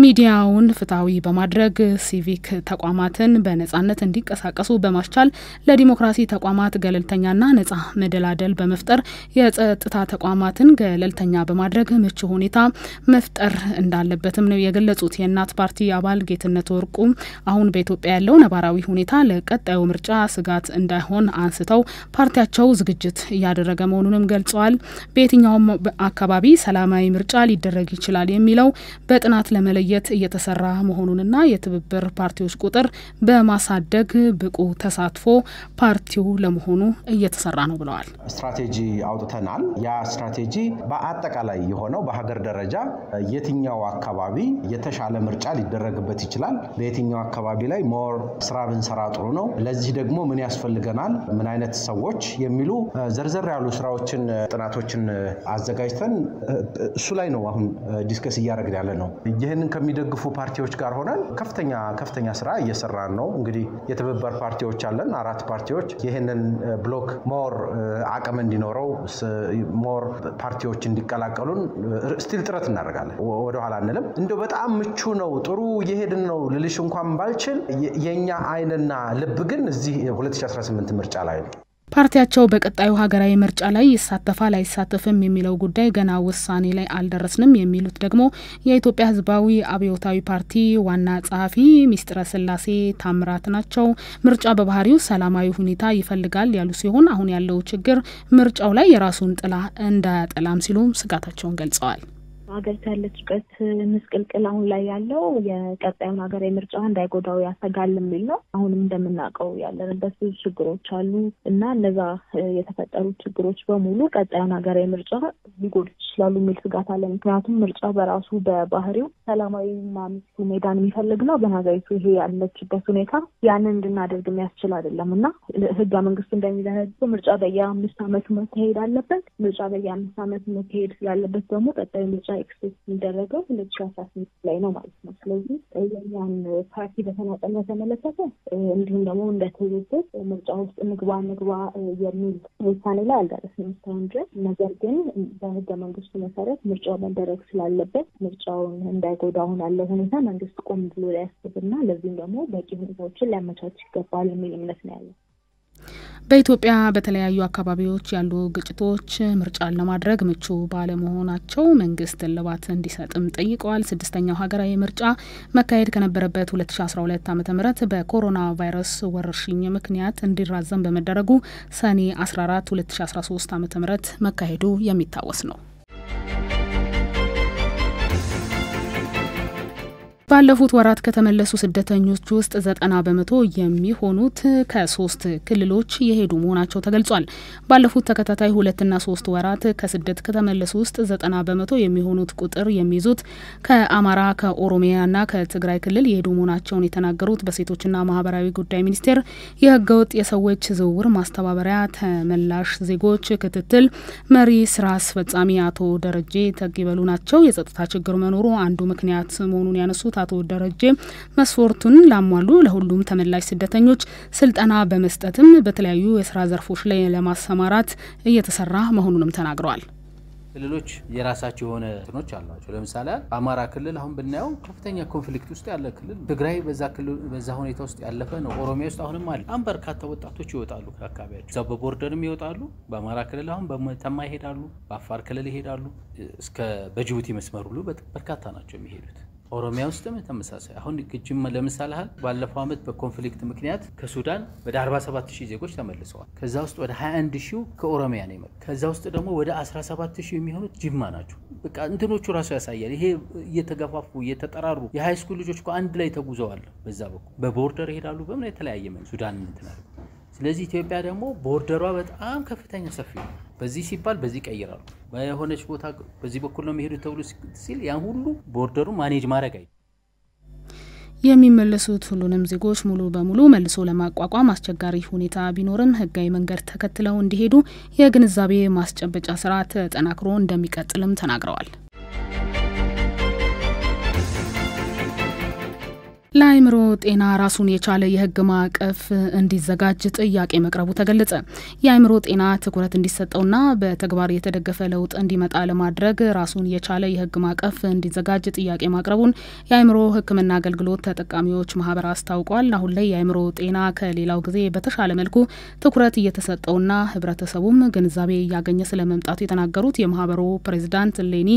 ሚዲያውን ፍትሃዊ በማድረግ ሲቪክ ተቋማትን በነጻነት እንዲንቀሳቀሱ በማስቻል ለዲሞክራሲ ተቋማት ገለልተኛና ነጻ መደላደል በመፍጠር የጸጥታ ተቋማትን ገለልተኛ በማድረግ ምቹ ሁኔታ መፍጠር እንዳለበትም ነው የገለጹት። የእናት ፓርቲ አባል ጌትነት ወርቁ አሁን በኢትዮጵያ ያለው ነባራዊ ሁኔታ ለቀጣዩ ምርጫ ስጋት እንዳይሆን አንስተው ፓርቲያቸው ዝግጅት እያደረገ መሆኑንም ገልጸዋል። በየትኛውም አካባቢ ሰላማዊ ምርጫ ሊደረግ ይችላል የሚለው በጥናት ለመለየት እየተሰራ መሆኑንና የትብብር ፓርቲዎች ቁጥር በማሳደግ ብቁ ተሳትፎ ፓርቲው ለመሆኑ እየተሰራ ነው ብለዋል። ስትራቴጂ አውጥተናል። ያ ስትራቴጂ በአጠቃላይ የሆነው በሀገር ደረጃ የትኛው አካባቢ የተሻለ ምርጫ ሊደረግበት ይችላል፣ በየትኛው አካባቢ ላይ ሞር ስራ ብንሰራ ጥሩ ነው፣ ለዚህ ደግሞ ምን ያስፈልገናል፣ ምን አይነት ሰዎች የሚሉ ዘርዘር ያሉ ስራዎችን ጥናቶችን አዘጋጅተን እሱ ላይ ነው አሁን ዲስከስ እያደረግን ያለ ነው። ይሄንን ከሚደግፉ ፓርቲዎች ጋር ሆነን ከፍተኛ ስራ እየሰራን ነው። እንግዲህ የትብብር ፓርቲዎች አለን 4 ፓርቲዎች። ይሄንን ብሎክ ሞር አቅም እንዲኖረው ሞር ፓርቲዎች እንዲቀላቀሉን ስቲል ጥረት እናደርጋለን። ወደ ኋላ አንልም። እንደው በጣም ምቹ ነው ጥሩ እየሄድን ነው ልልሽ እንኳን ባልችል የኛ አይንና ልብ ግን እዚህ 2018 ምርጫ ላይ ነው። ፓርቲያቸው በቀጣዩ ሀገራዊ ምርጫ ላይ ይሳተፋል አይሳተፍም የሚለው ጉዳይ ገና ውሳኔ ላይ አልደረስንም የሚሉት ደግሞ የኢትዮጵያ ሕዝባዊ አብዮታዊ ፓርቲ ዋና ጸሐፊ ሚስጥረ ስላሴ ታምራት ናቸው። ምርጫ በባህሪው ሰላማዊ ሁኔታ ይፈልጋል ያሉ ሲሆን አሁን ያለው ችግር ምርጫው ላይ የራሱን ጥላ እንዳያጠላም ሲሉ ስጋታቸውን ገልጸዋል። ሀገሪቱ ያለችበት ምስቅልቅል አሁን ላይ ያለው የቀጣዩን ሀገራዊ ምርጫ እንዳይጎዳው ያሰጋል የሚል ነው። አሁንም እንደምናውቀው ያለንበት ብዙ ችግሮች አሉ እና እነዛ የተፈጠሩ ችግሮች በሙሉ ቀጣዩን ሀገራዊ ምርጫ ሊጎዱ ይችላሉ የሚል ስጋት አለ። ምክንያቱም ምርጫ በራሱ በባህሪው ሰላማዊና ምቹ ሜዳን የሚፈልግ ነው። በሀገሪቱ ይሄ ያለችበት ሁኔታ ያንን እንድናደርግ የሚያስችል አይደለም እና ህገ መንግስቱ እንደሚደነግገው ምርጫ በየ5 ዓመቱ መካሄድ አለበት። ምርጫ በየ5 ዓመቱ መካሄድ ስላለበት ደግሞ ቀጣዩ ምርጫ ኤክስፔክት የሚደረገው 2018 ላይ ነው ማለት ነው። ስለዚህ የኛን ፓርቲ በተናጠል በተመለከተ እንዲሁም ደግሞ እንደ ትብብር ምርጫ ውስጥ ንግባ የሚል ውሳኔ ላይ አልደረስንም እስካሁን ድረስ። ነገር ግን በህገ መንግስቱ መሰረት ምርጫው መደረግ ስላለበት ምርጫውን እንዳይጎዳ አሁን ያለው ሁኔታ መንግስት ቆም ብሎ ሊያስብና ለዚህም ደግሞ በቂ ሁኔታዎችን ሊያመቻች ይገባል የሚል እምነት ነው ያለው። በኢትዮጵያ በተለያዩ አካባቢዎች ያሉ ግጭቶች ምርጫን ለማድረግ ምቹ ባለመሆናቸው መንግስት እልባት እንዲሰጥም ጠይቀዋል። ስድስተኛው ሀገራዊ ምርጫ መካሄድ ከነበረበት 2012 ዓ.ም በኮሮና ቫይረስ ወረርሽኝ ምክንያት እንዲራዘም በመደረጉ ሰኔ 14 2013 ዓ.ም መካሄዱ የሚታወስ ነው። ባለፉት ወራት ከተመለሱ ስደተኞች ውስጥ 90% የሚሆኑት ከ3 ክልሎች የሄዱ መሆናቸው ተገልጿል። ባለፉት ተከታታይ 2 እና 3 ወራት ከስደት ከተመለሱ ውስጥ 90% የሚሆኑት ቁጥር የሚይዙት ከአማራ፣ ከኦሮሚያና ከትግራይ ክልል የሄዱ መሆናቸውን የተናገሩት በሴቶችና ማህበራዊ ጉዳይ ሚኒስቴር የህገወጥ የሰዎች ዝውውር ማስተባበሪያ ተመላሽ ዜጎች ክትትል መሪ ስራ አስፈጻሚ አቶ ደረጀ ተግበሉ ናቸው። የጸጥታ ችግር መኖሩ አንዱ ምክንያት መሆኑን ያነሱት አቶ ደረጀ መስፈርቱን ላሟሉ ለሁሉም ተመላሽ ስደተኞች ስልጠና በመስጠትም በተለያዩ የስራ ዘርፎች ላይ ለማሰማራት እየተሰራ መሆኑንም ተናግረዋል። ክልሎች የራሳቸው የሆነ እንትኖች አሏቸው። ለምሳሌ አማራ ክልል አሁን ብናየው ከፍተኛ ኮንፍሊክት ውስጥ ያለ ክልል፣ ትግራይ በዛ ሁኔታ ውስጥ ያለፈ ነው። ኦሮሚያ ውስጥ አሁንም አለ። አሁን በርካታ ወጣቶች ይወጣሉ ከአካባቢያቸው። እዛው በቦርደርም ይወጣሉ። በአማራ ክልል አሁን በመተማ ይሄዳሉ፣ በአፋር ክልል ይሄዳሉ፣ እስከ በጅቡቲ መስመር ሁሉ በርካታ ናቸው የሚሄዱት። ኦሮሚያ ውስጥም ተመሳሳይ አሁን ግጭም ለምሳሌ ባለፈው አመት በኮንፍሊክት ምክንያት ከሱዳን ወደ 47000 ዜጎች ተመልሰዋል። ከዛ ውስጥ ወደ 21000 ከኦሮሚያ ነው የመጡት። ከዛ ውስጥ ደግሞ ወደ 17000 የሚሆኑት ጅማ ናቸው። በቃ እንትኖቹ ራሱ ያሳያል። ይሄ እየተገፋፉ እየተጠራሩ የሃይ ስኩል ልጆች አንድ ላይ ተጉዘዋል። በዛ በኩል በቦርደር ይሄዳሉ በምን የተለያየ መንገድ ሱዳን እንትናል። ስለዚህ ኢትዮጵያ ደግሞ ቦርደሯ በጣም ከፍተኛ ሰፊ ነው። በዚህ ሲባል በዚህ ቀይራሉ። በሆነች ቦታ በዚህ በኩል ነው የሚሄዱት ተብሎ ሲል ያን ሁሉ ቦርደሩ ማኔጅ ማድረግ የሚመለሱት ሁሉንም ዜጎች ሙሉ በሙሉ መልሶ ለማቋቋም አስቸጋሪ ሁኔታ ቢኖርም ህጋዊ መንገድ ተከትለው እንዲሄዱ የግንዛቤ ማስጨበጫ ስራ ተጠናክሮ እንደሚቀጥልም ተናግረዋል። ለአይምሮ ጤና ራሱን የቻለ የህግ ማዕቀፍ እንዲዘጋጅ ጥያቄ መቅረቡ ተገለጸ። የአይምሮ ጤና ትኩረት እንዲሰጠውና በተግባር የተደገፈ ለውጥ እንዲመጣ ለማድረግ ራሱን የቻለ የህግ ማዕቀፍ እንዲዘጋጅ ጥያቄ ማቅረቡን የአይምሮ ሕክምና አገልግሎት ተጠቃሚዎች ማህበር አስታውቋል። አሁን ላይ የአይምሮ ጤና ከሌላው ጊዜ በተሻለ መልኩ ትኩረት እየተሰጠውና ህብረተሰቡም ግንዛቤ እያገኘ ስለመምጣቱ የተናገሩት የማህበሩ ፕሬዝዳንት ሌኒ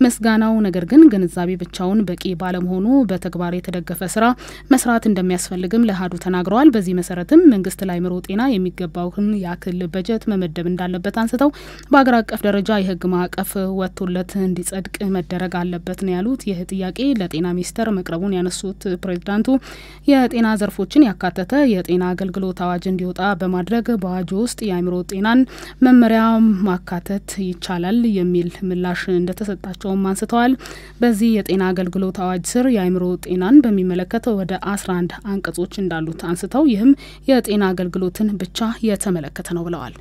መስጋናው ነገር ግን ግንዛቤ ብቻውን በቂ ባለመሆኑ በተግባር የተደገፈ ስራ መስራት እንደሚያስፈልግም ለሃዱ ተናግረዋል። በዚህ መሰረትም መንግስት ለአይምሮ ጤና የሚገባውን ያክል በጀት መመደብ እንዳለበት አንስተው በአገር አቀፍ ደረጃ የህግ ማዕቀፍ ወጥቶለት እንዲጸድቅ መደረግ አለበት ነው ያሉት። ይህ ጥያቄ ለጤና ሚኒስቴር መቅረቡን ያነሱት ፕሬዝዳንቱ የጤና ዘርፎችን ያካተተ የጤና አገልግሎት አዋጅ እንዲወጣ በማድረግ በአዋጁ ውስጥ የአይምሮ ጤናን መመሪያ ማካተት ይቻላል የሚል ምላሽ እንደተሰጣቸውም አንስተዋል። በዚህ የጤና አገልግሎት አዋጅ ስር የአይምሮ ጤናን በሚመለከት ወደ 11 አንቀጾች እንዳሉት አንስተው ይህም የጤና አገልግሎትን ብቻ የተመለከተ ነው ብለዋል።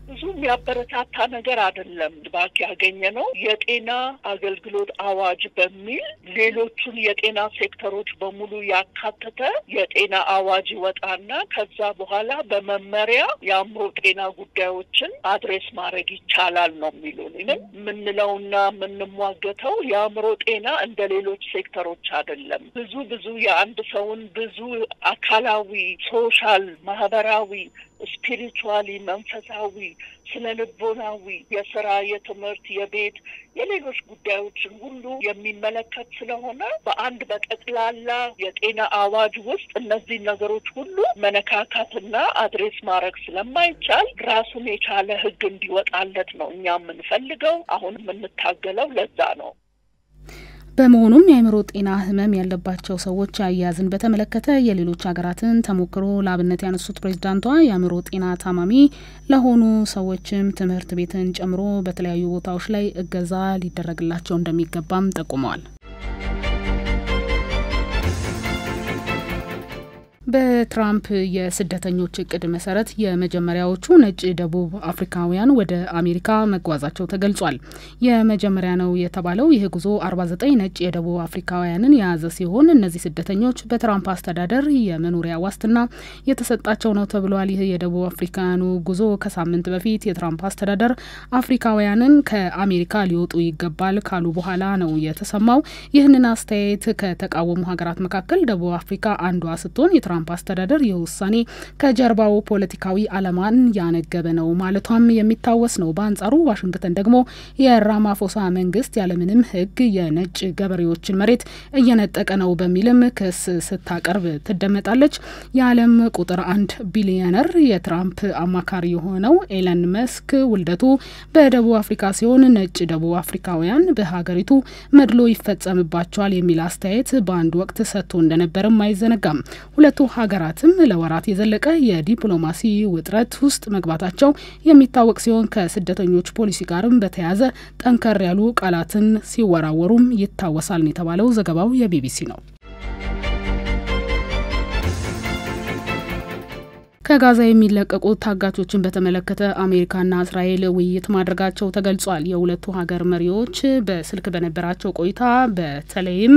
ብዙ የሚያበረታታ ነገር አይደለም። ባክ ያገኘ ነው የጤና አገልግሎት አዋጅ በሚል ሌሎቹን የጤና ሴክተሮች በሙሉ ያካተተ የጤና አዋጅ ወጣና ከዛ በኋላ በመመሪያ የአእምሮ ጤና ጉዳዮችን አድሬስ ማድረግ ይቻላል ነው የሚሉን። ምንለውና ምንሟገተው የአእምሮ ጤና እንደ ሌሎች ሴክተሮች አይደለም። ብዙ የአንድ ሰውን ብዙ አካላዊ፣ ሶሻል፣ ማህበራዊ፣ ስፒሪቹዋሊ፣ መንፈሳዊ፣ ስነልቦናዊ፣ የስራ፣ የትምህርት፣ የቤት፣ የሌሎች ጉዳዮችን ሁሉ የሚመለከት ስለሆነ በአንድ በጠቅላላ የጤና አዋጅ ውስጥ እነዚህ ነገሮች ሁሉ መነካካትና አድሬስ ማድረግ ስለማይቻል ራሱን የቻለ ህግ እንዲወጣለት ነው እኛ የምንፈልገው። አሁን የምንታገለው ለዛ ነው። በመሆኑም የአይምሮ ጤና ህመም ያለባቸው ሰዎች አያያዝን በተመለከተ የሌሎች ሀገራትን ተሞክሮ ለአብነት ያነሱት ፕሬዝዳንቷ የአይምሮ ጤና ታማሚ ለሆኑ ሰዎችም ትምህርት ቤትን ጨምሮ በተለያዩ ቦታዎች ላይ እገዛ ሊደረግላቸው እንደሚገባም ጠቁመዋል። በትራምፕ የስደተኞች እቅድ መሰረት የመጀመሪያዎቹ ነጭ ደቡብ አፍሪካውያን ወደ አሜሪካ መጓዛቸው ተገልጿል። የመጀመሪያ ነው የተባለው ይህ ጉዞ 49 ነጭ የደቡብ አፍሪካውያንን የያዘ ሲሆን እነዚህ ስደተኞች በትራምፕ አስተዳደር የመኖሪያ ዋስትና የተሰጣቸው ነው ተብሏል። ይህ የደቡብ አፍሪካውያኑ ጉዞ ከሳምንት በፊት የትራምፕ አስተዳደር አፍሪካውያንን ከአሜሪካ ሊወጡ ይገባል ካሉ በኋላ ነው የተሰማው። ይህንን አስተያየት ከተቃወሙ ሀገራት መካከል ደቡብ አፍሪካ አንዷ ስትሆን የትራምፕ አስተዳደር የውሳኔ ከጀርባው ፖለቲካዊ ዓላማን ያነገበ ነው ማለቷም የሚታወስ ነው። በአንጻሩ ዋሽንግተን ደግሞ የራማፎሳ መንግስት ያለምንም ሕግ የነጭ ገበሬዎችን መሬት እየነጠቀ ነው በሚልም ክስ ስታቀርብ ትደመጣለች። የዓለም ቁጥር 1 ቢሊዮነር የትራምፕ አማካሪ የሆነው ኤለን መስክ ውልደቱ በደቡብ አፍሪካ ሲሆን ነጭ ደቡብ አፍሪካውያን በሀገሪቱ መድሎ ይፈጸምባቸዋል የሚል አስተያየት በአንድ ወቅት ሰጥቶ እንደነበርም አይዘነጋም። ሁለቱ ሀገራትም ለወራት የዘለቀ የዲፕሎማሲ ውጥረት ውስጥ መግባታቸው የሚታወቅ ሲሆን ከስደተኞች ፖሊሲ ጋርም በተያያዘ ጠንከር ያሉ ቃላትን ሲወራወሩም ይታወሳል የተባለው ዘገባው የቢቢሲ ነው። ከጋዛ የሚለቀቁ ታጋቾችን በተመለከተ አሜሪካና እስራኤል ውይይት ማድረጋቸው ተገልጿል። የሁለቱ ሀገር መሪዎች በስልክ በነበራቸው ቆይታ በተለይም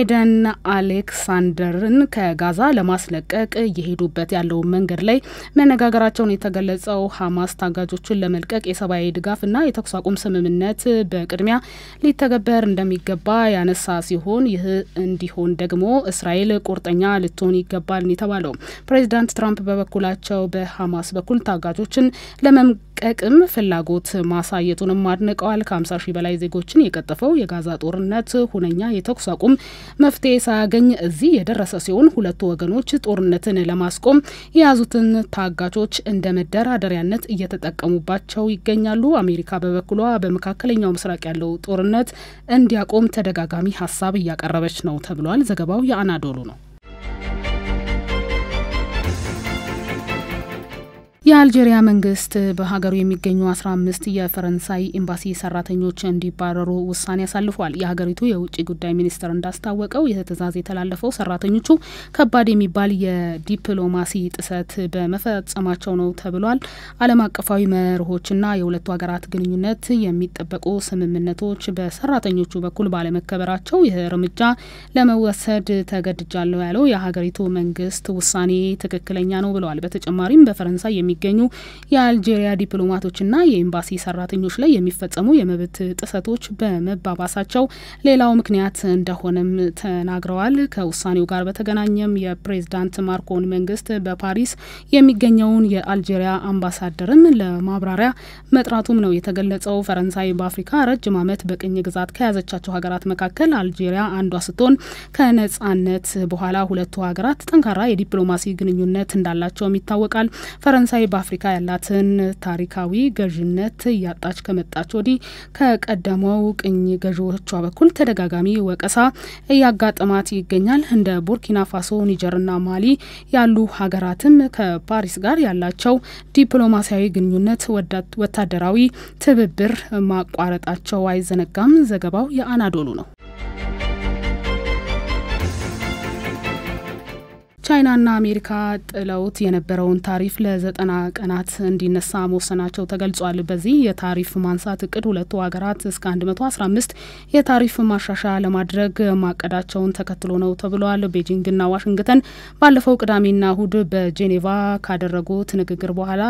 ኤደን አሌክሳንደርን ከጋዛ ለማስለቀቅ እየሄዱበት ያለው መንገድ ላይ መነጋገራቸውን የተገለጸው ሐማስ ታጋቾችን ለመልቀቅ የሰብአዊ ድጋፍና የተኩስ አቁም ስምምነት በቅድሚያ ሊተገበር እንደሚገባ ያነሳ ሲሆን ይህ እንዲሆን ደግሞ እስራኤል ቁርጠኛ ልትሆን ይገባል የተባለው ፕሬዚዳንት ትራምፕ በበኩላቸው በሐማስ በኩል ታጋቾችን ለመምቀቅም ፍላጎት ማሳየቱንም አድንቀዋል። ከ50 ሺህ በላይ ዜጎችን የቀጠፈው የጋዛ ጦርነት ሁነኛ የተኩስ አቁም መፍትሄ ሳያገኝ እዚህ የደረሰ ሲሆን ሁለቱ ወገኖች ጦርነትን ለማስቆም የያዙትን ታጋቾች እንደ መደራደሪያነት እየተጠቀሙባቸው ይገኛሉ። አሜሪካ በበኩሏ በመካከለኛው ምስራቅ ያለው ጦርነት እንዲያቆም ተደጋጋሚ ሀሳብ እያቀረበች ነው ተብሏል። ዘገባው የአናዶሉ ነው። የአልጄሪያ መንግስት በሀገሩ የሚገኙ 15 የፈረንሳይ ኤምባሲ ሰራተኞች እንዲባረሩ ውሳኔ አሳልፏል። የሀገሪቱ የውጭ ጉዳይ ሚኒስትር እንዳስታወቀው ይህ ትዕዛዝ የተላለፈው ሰራተኞቹ ከባድ የሚባል የዲፕሎማሲ ጥሰት በመፈጸማቸው ነው ተብሏል። ዓለም አቀፋዊ መርሆችና የሁለቱ ሀገራት ግንኙነት የሚጠበቁ ስምምነቶች በሰራተኞቹ በኩል ባለመከበራቸው ይህ እርምጃ ለመወሰድ ተገድጃለሁ ያለው የሀገሪቱ መንግስት ውሳኔ ትክክለኛ ነው ብለዋል። በተጨማሪም በፈረንሳይ የሚገኙ የአልጄሪያ ዲፕሎማቶችና የኤምባሲ ሰራተኞች ላይ የሚፈጸሙ የመብት ጥሰቶች በመባባሳቸው ሌላው ምክንያት እንደሆነም ተናግረዋል። ከውሳኔው ጋር በተገናኘም የፕሬዝዳንት ማክሮን መንግስት በፓሪስ የሚገኘውን የአልጄሪያ አምባሳደርም ለማብራሪያ መጥራቱም ነው የተገለጸው። ፈረንሳይ በአፍሪካ ረጅም ዓመት በቅኝ ግዛት ከያዘቻቸው ሀገራት መካከል አልጄሪያ አንዷ ስትሆን ከነጻነት በኋላ ሁለቱ ሀገራት ጠንካራ የዲፕሎማሲ ግንኙነት እንዳላቸውም ይታወቃል። ፈረንሳይ በአፍሪካ ያላትን ታሪካዊ ገዥነት እያጣች ከመጣች ወዲህ ከቀደመው ቅኝ ገዢዎቿ በኩል ተደጋጋሚ ወቀሳ እያጋጠማት ይገኛል። እንደ ቡርኪና ፋሶ፣ ኒጀርና ማሊ ያሉ ሀገራትም ከፓሪስ ጋር ያላቸው ዲፕሎማሲያዊ ግንኙነት ወታደራዊ ትብብር ማቋረጣቸው አይዘነጋም። ዘገባው የአናዶሉ ነው። ቻይናና አሜሪካ ጥለውት የነበረውን ታሪፍ ለ90 ቀናት እንዲነሳ መወሰናቸው ተገልጿል። በዚህ የታሪፍ ማንሳት እቅድ ሁለቱ ሀገራት እስከ 115 የታሪፍ ማሻሻያ ለማድረግ ማቀዳቸውን ተከትሎ ነው ተብሏል። ቤጂንግና ዋሽንግተን ባለፈው ቅዳሜና እሁድ በጄኔቫ ካደረጉት ንግግር በኋላ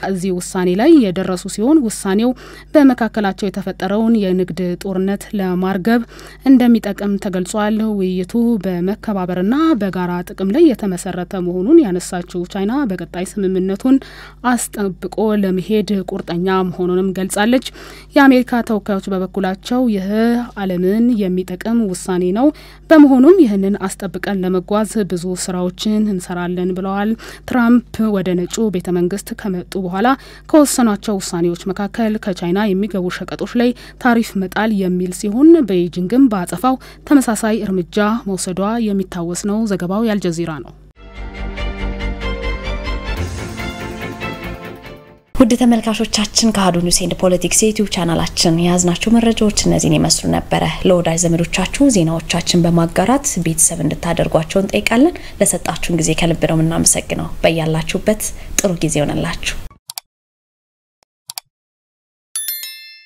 እዚህ ውሳኔ ላይ የደረሱ ሲሆን ውሳኔው በመካከላቸው የተፈጠረውን የንግድ ጦርነት ለማርገብ እንደሚጠቅም ተገልጿል። ውይይቱ በመከባበርና በጋራ ጥቅም ላይ መሰረተ መሆኑን ያነሳችው ቻይና በቀጣይ ስምምነቱን አስጠብቆ ለመሄድ ቁርጠኛ መሆኑንም ገልጻለች። የአሜሪካ ተወካዮች በበኩላቸው ይህ ዓለምን የሚጠቅም ውሳኔ ነው፣ በመሆኑም ይህንን አስጠብቀን ለመጓዝ ብዙ ስራዎችን እንሰራለን ብለዋል። ትራምፕ ወደ ነጩ ቤተ መንግስት ከመጡ በኋላ ከወሰኗቸው ውሳኔዎች መካከል ከቻይና የሚገቡ ሸቀጦች ላይ ታሪፍ መጣል የሚል ሲሆን ቤጂንግም በአጸፋው ተመሳሳይ እርምጃ መውሰዷ የሚታወስ ነው። ዘገባው የአልጀዚራ ነው። ውድ ተመልካቾቻችን ከአሀዱ ኒውስ ኤንድ ፖለቲክስ ዩቲዩብ ቻናላችን ያዝናቸው መረጃዎች እነዚህን ይመስሉ ነበር። ለወዳጅ ዘመዶቻችሁ ዜናዎቻችን በማጋራት ቤተሰብ እንድታደርጓቸው እንጠይቃለን። ለሰጣችሁን ጊዜ ከልብ ነው እናመሰግነው። በያላችሁበት ጥሩ ጊዜ ሆነላችሁ።